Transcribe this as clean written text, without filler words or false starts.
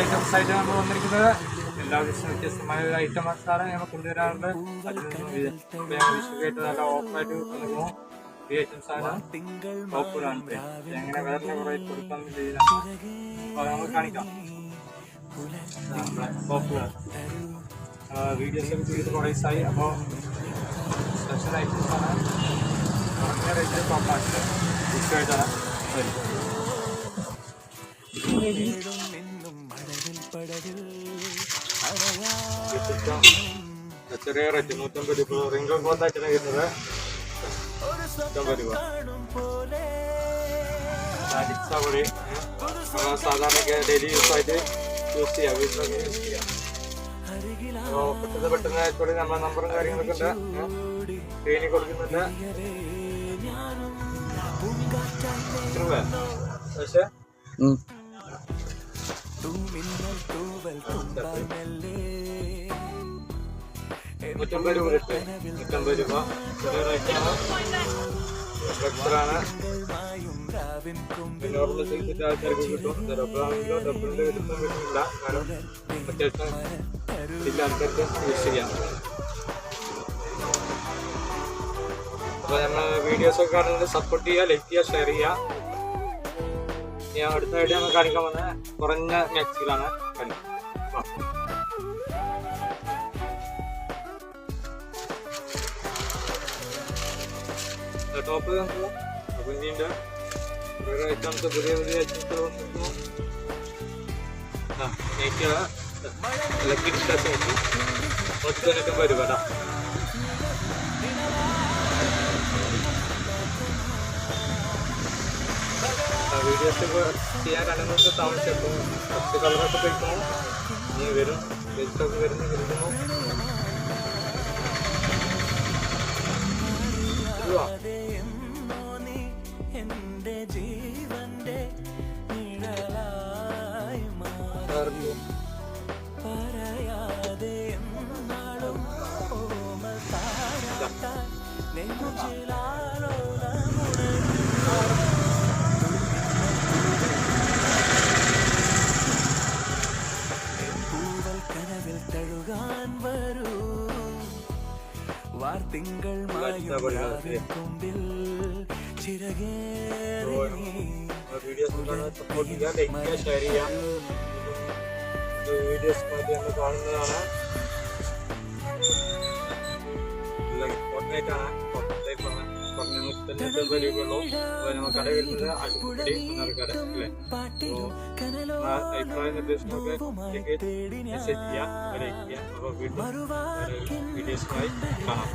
Items ആയിട്ട് നമ്മൾ വന്നിരിക്കുന്നത്. എല്ലാ ദിവസവും വ്യത്യസ്തമായ ഒരു ഐറ്റംസാണ് നമ്മൾ കൊണ്ടുവരാറുണ്ട്. അതിൽ നിന്നും വിഷുവായിട്ട് നല്ല ഓഫറായിട്ട് നൽകുന്നു. ഈ ഐറ്റംസാണ് ടോപ്പുകളാണ്. എങ്ങനെ വേറെ കുറേ കൊടുക്കാൻ രീതിയിലാണ് അപ്പോൾ നമ്മൾ കാണിക്കാം. ടോപ്പുകൾ വീഡിയോസൊക്കെ ചെയ്ത് കുറേ ദിവസമായി. അപ്പോൾ സ്പെഷ്യൽ ഐറ്റംസാണ്. കുറഞ്ഞ റേറ്റ് ടോപ്പാണ് വിഷുവായിട്ടാണ് വരുന്നത്. ചെറിയ റേറ്റ് 150 രൂപ. റിംഗിൾ ക്ലോത്തായിട്ടാണ് വരുന്നത്. 150 രൂപ. പൊടി സാധാരണ ഡെയിലി യൂസായിട്ട് യൂസ് ചെയ്യാം. വീട്ടിലൊക്കെ യൂസ് ചെയ്യാം. പെട്ടെന്ന് ആയിക്കോട്ടെ. നമ്മളെ നമ്പറും കാര്യങ്ങളൊക്കെ ഉണ്ട്. സ്ക്രീനിൽ കൊടുക്കുന്നുണ്ട്. പക്ഷേ 150 രൂപ കിട്ടും. 150 രൂപ ചെറിയ റേറ്റാണ്. ഫ്ലെക്സറാണ്. നോർമൽ സൈസിൻ്റെ ആൾക്കാർക്ക് കിട്ടും. ഡബിളാണെങ്കിലോ ഡബിളിൻ്റെ കിട്ടുന്ന കിട്ടുന്നില്ല. കാരണം അത്യാവശ്യം വലിയ ആൾക്കാർക്ക് യൂസ് ചെയ്യാം. അപ്പോൾ നമ്മൾ വീഡിയോസൊക്കെ കാണുന്നത് സപ്പോർട്ട് ചെയ്യുക, ലൈക്ക് ചെയ്യുക, ഷെയർ ചെയ്യുക. ഞാൻ അടുത്തായിട്ട് ഞങ്ങൾ കാണിക്കാൻ വന്ന കുറഞ്ഞ മാക്സിലാണ് കാണിക്കുന്നത്. ടോപ്പ് കുഞ്ഞിൻ്റെ വേറെ ഐറ്റംസ് പുതിയ ഐറ്റംസ് വന്നിരുന്നു. നെയ്റ്റുകൾ കിഡ്സ് ഡ്രസ് നോക്കി 190 രൂപ. വീഡിയോസ് ചെയ്യാൻ കണ്ടുങ്ങൾക്ക് താമസിച്ചപ്പോൾ ഫസ്റ്റ് കളറൊക്കെ കഴിക്കുന്നു. ഇനി വരും വെജിറ്റൊക്കെ വരുന്നു കിട്ടുന്നു. വാർത്തിങ്കൾ മായുമ്പിൽ വീഡിയോസ് കാണുന്നതാണ്. പറഞ്ഞ 190 രൂപയുള്ളൂ. അപ്പോൾ നമ്മൾ കട വരുന്നത് അടിപൊളി കട അല്ലേ. അഭിപ്രായ നിർദ്ദേശങ്ങളൊക്കെ മെസ്സേജ് ചെയ്യാം, ലൈക്ക് ചെയ്യാം. അപ്പോൾ വീണ്ടും വീഡിയോസുമായി കാണാം.